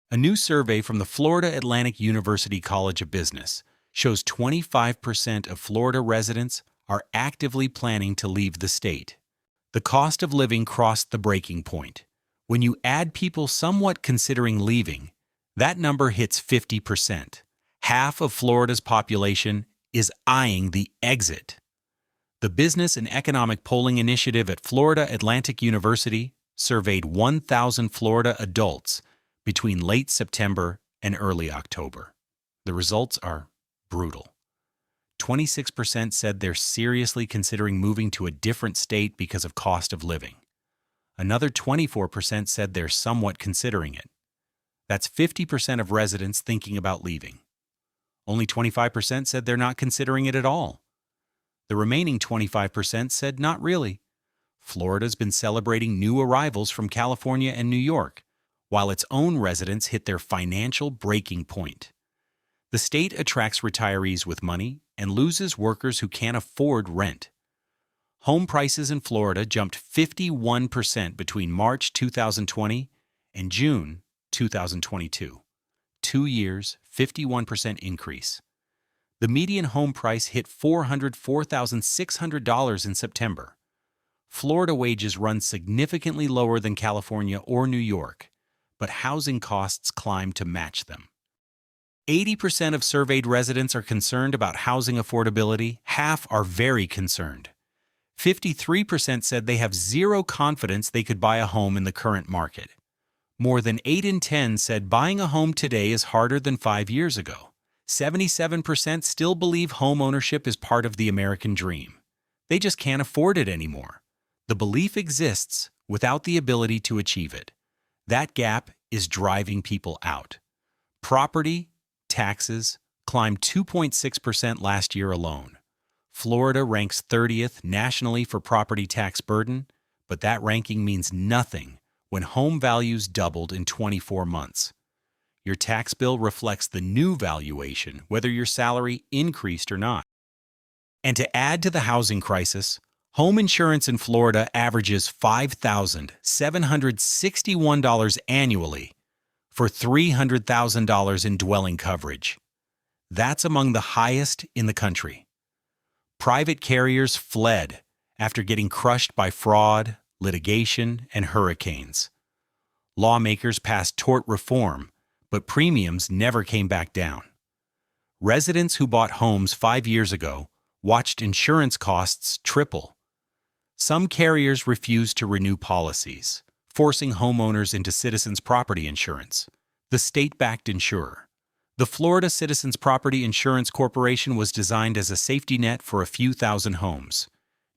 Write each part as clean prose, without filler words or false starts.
A new survey from the Florida Atlantic University College of Business shows 25% of Florida residents are actively planning to leave the state. The cost of living crossed the breaking point. When you add people somewhat considering leaving, that number hits 50%. Half of Florida's population is eyeing the exit. The Business and Economic Polling Initiative at Florida Atlantic University surveyed 1,000 Florida adults between late September and early October. The results are brutal. 26% said they're seriously considering moving to a different state because of cost of living. Another 24% said they're somewhat considering it. That's 50% of residents thinking about leaving. Only 25% said they're not considering it at all. The remaining 25% said not really. Florida's been celebrating new arrivals from California and New York, while its own residents hit their financial breaking point. The state attracts retirees with money and loses workers who can't afford rent. Home prices in Florida jumped 51% between March 2020 and June 2022. 2 years, 51% increase. The median home price hit $404,600 in September. Florida wages run significantly lower than California or New York, but housing costs climb to match them. 80% of surveyed residents are concerned about housing affordability. Half are very concerned. 53% said they have zero confidence they could buy a home in the current market. More than 8 in 10 said buying a home today is harder than 5 years ago. 77% still believe home ownership is part of the American dream. They just can't afford it anymore. The belief exists without the ability to achieve it. That gap is driving people out. Property taxes climbed 2.6% last year alone. Florida ranks 30th nationally for property tax burden, but that ranking means nothing when home values doubled in 24 months. Your tax bill reflects the new valuation, whether your salary increased or not. And to add to the housing crisis, home insurance in Florida averages $5,761 annually for $300,000 in dwelling coverage. That's among the highest in the country. Private carriers fled after getting crushed by fraud, litigation, and hurricanes. Lawmakers passed tort reform, but premiums never came back down. Residents who bought homes 5 years ago watched insurance costs triple. Some carriers refused to renew policies, forcing homeowners into Citizens Property Insurance, the state-backed insurer. The Florida Citizens Property Insurance Corporation was designed as a safety net for a few thousand homes.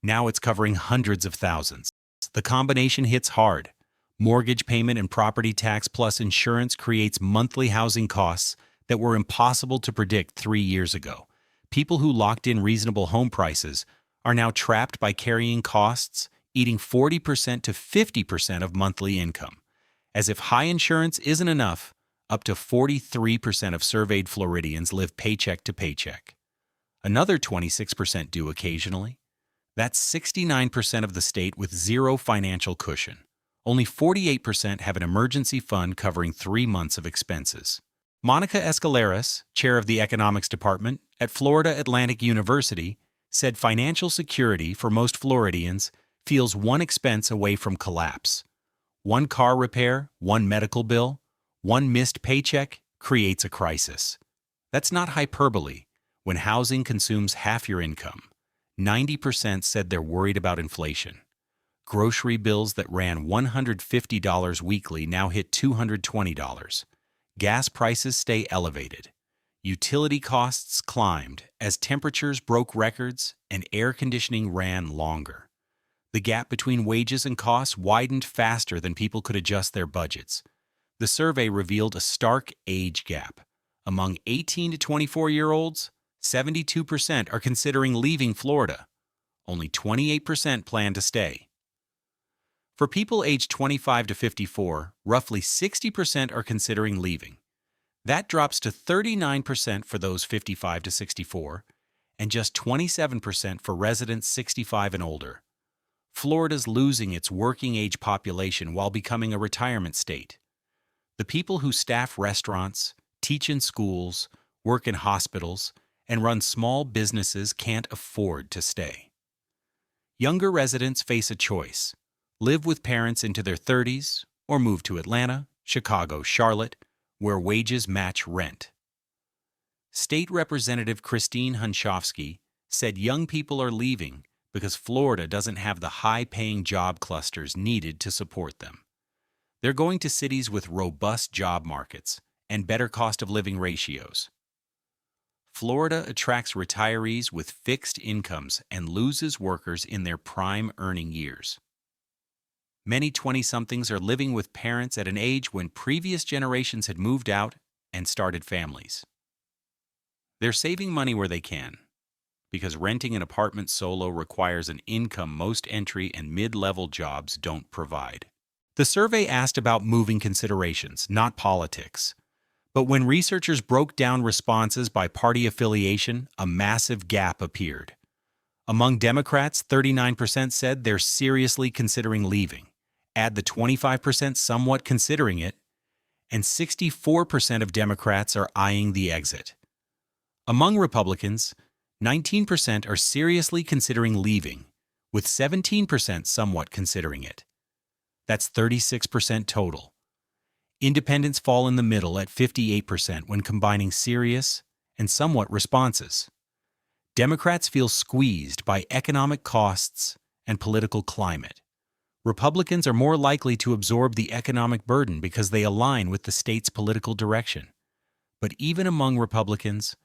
Now it's covering hundreds of thousands. The combination hits hard. Mortgage payment and property tax plus insurance creates monthly housing costs that were impossible to predict 3 years ago. People who locked in reasonable home prices are now trapped by carrying costs, eating 40% to 50% of monthly income. As if high insurance isn't enough, up to 43% of surveyed Floridians live paycheck to paycheck. Another 26% do occasionally. That's 69% of the state with zero financial cushion. Only 48% have an emergency fund covering 3 months of expenses. Monica Escaleras, chair of the economics department at Florida Atlantic University, said financial security for most Floridians feels one expense away from collapse. One car repair, one medical bill, one missed paycheck creates a crisis. That's not hyperbole when housing consumes half your income. 90% said they're worried about inflation. Grocery bills that ran $150 weekly now hit $220. Gas prices stay elevated. Utility costs climbed as temperatures broke records and air conditioning ran longer. The gap between wages and costs widened faster than people could adjust their budgets. The survey revealed a stark age gap. Among 18 to 24-year-olds, 72% are considering leaving Florida. Only 28% plan to stay. For people aged 25 to 54, roughly 60% are considering leaving. That drops to 39% for those 55 to 64, and just 27% for residents 65 and older. Florida's losing its working-age population while becoming a retirement state. The people who staff restaurants, teach in schools, work in hospitals, and run small businesses can't afford to stay. Younger residents face a choice: live with parents into their 30s or move to Atlanta, Chicago, Charlotte, where wages match rent. State Representative Christine Hunchofsky said young people are leaving because Florida doesn't have the high-paying job clusters needed to support them. They're going to cities with robust job markets and better cost of living ratios. Florida attracts retirees with fixed incomes and loses workers in their prime earning years. Many 20-somethings are living with parents at an age when previous generations had moved out and started families. They're saving money where they can, because renting an apartment solo requires an income most entry and mid-level jobs don't provide. The survey asked about moving considerations, not politics. But when researchers broke down responses by party affiliation, a massive gap appeared. Among Democrats, 39% said they're seriously considering leaving. Add the 25% somewhat considering it, and 64% of Democrats are eyeing the exit. Among Republicans, 19% are seriously considering leaving, with 17% somewhat considering it. That's 36% total. Independents fall in the middle at 58% when combining serious and somewhat responses. Democrats feel squeezed by economic costs and political climate. Republicans are more likely to absorb the economic burden because they align with the state's political direction. But even among Republicans,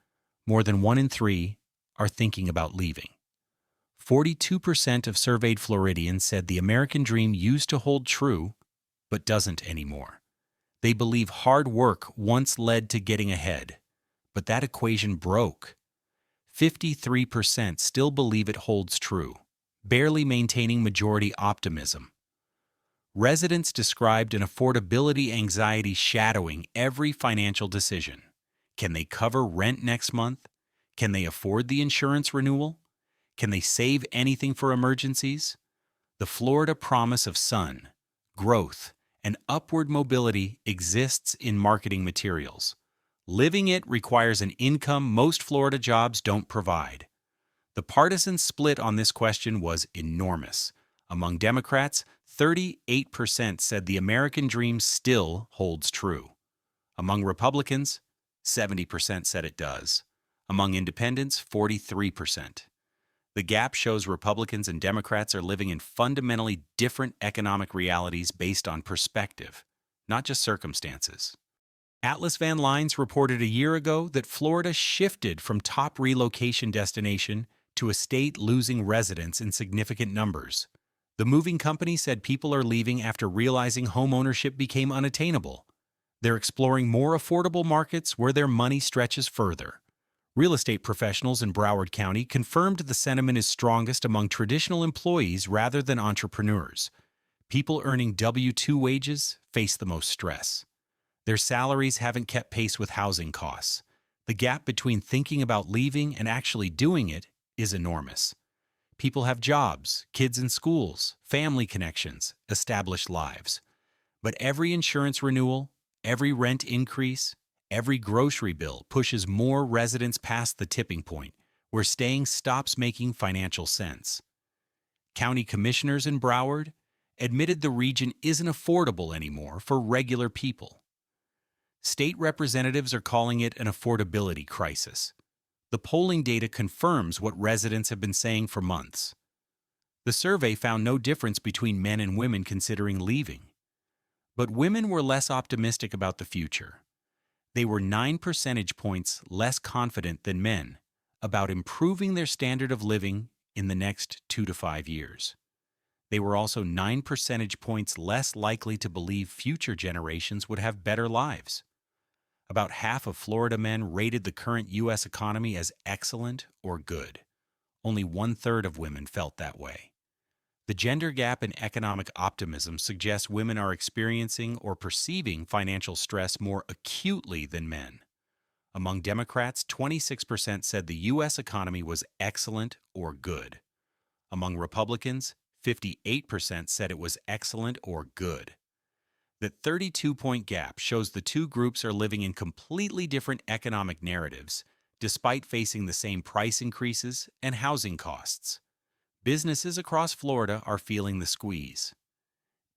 more than 1 in 3 are thinking about leaving. 42% of surveyed Floridians said the American dream used to hold true, but doesn't anymore. They believe hard work once led to getting ahead, but that equation broke. 53% still believe it holds true, barely maintaining majority optimism. Residents described an affordability anxiety shadowing every financial decision. Can they cover rent next month? Can they afford the insurance renewal? Can they save anything for emergencies? The Florida promise of sun, growth, and upward mobility exists in marketing materials. Living it requires an income most Florida jobs don't provide. The partisan split on this question was enormous. Among Democrats, 38% said the American dream still holds true. Among Republicans, 70% said it does. Among independents, 43%. The gap shows Republicans and Democrats are living in fundamentally different economic realities based on perspective, not just circumstances. Atlas Van Lines reported a year ago that Florida shifted from top relocation destination to a state losing residents in significant numbers. The moving company said people are leaving after realizing homeownership became unattainable. They're exploring more affordable markets where their money stretches further. Real estate professionals in Broward County confirmed the sentiment is strongest among traditional employees rather than entrepreneurs. People earning W-2 wages face the most stress. Their salaries haven't kept pace with housing costs. The gap between thinking about leaving and actually doing it is enormous. People have jobs, kids in schools, family connections, established lives. But every insurance renewal, every rent increase, every grocery bill pushes more residents past the tipping point, where staying stops making financial sense. County commissioners in Broward admitted the region isn't affordable anymore for regular people. State representatives are calling it an affordability crisis. The polling data confirms what residents have been saying for months. The survey found no difference between men and women considering leaving. But women were less optimistic about the future. They were 9 percentage points less confident than men about improving their standard of living in the next 2 to 5 years. They were also 9 percentage points less likely to believe future generations would have better lives. About half of Florida men rated the current U.S. economy as excellent or good. Only 1/3 of women felt that way. The gender gap in economic optimism suggests women are experiencing or perceiving financial stress more acutely than men. Among Democrats, 26% said the U.S. economy was excellent or good. Among Republicans, 58% said it was excellent or good. That 32-point gap shows the two groups are living in completely different economic narratives, despite facing the same price increases and housing costs. Businesses across Florida are feeling the squeeze.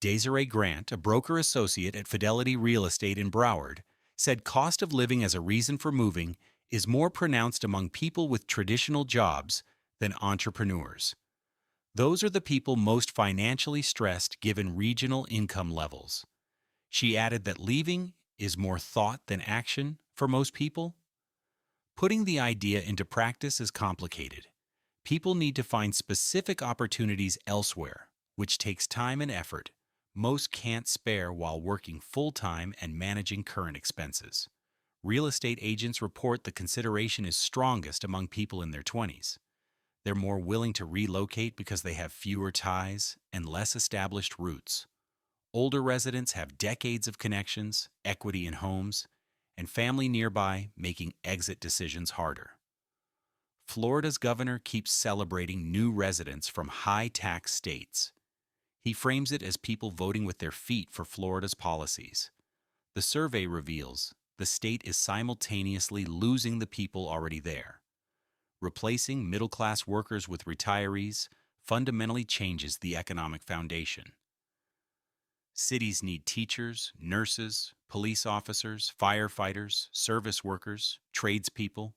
Desiree Grant, a broker associate at Fidelity Real Estate in Broward, said cost of living as a reason for moving is more pronounced among people with traditional jobs than entrepreneurs. Those are the people most financially stressed given regional income levels. She added that leaving is more thought than action for most people. Putting the idea into practice is complicated. People need to find specific opportunities elsewhere, which takes time and effort most can't spare while working full-time and managing current expenses. Real estate agents report the consideration is strongest among people in their 20s. They're more willing to relocate because they have fewer ties and less established roots. Older residents have decades of connections, equity in homes, and family nearby, making exit decisions harder. Florida's governor keeps celebrating new residents from high-tax states. He frames it as people voting with their feet for Florida's policies. The survey reveals the state is simultaneously losing the people already there. Replacing middle-class workers with retirees fundamentally changes the economic foundation. Cities need teachers, nurses, police officers, firefighters, service workers, tradespeople,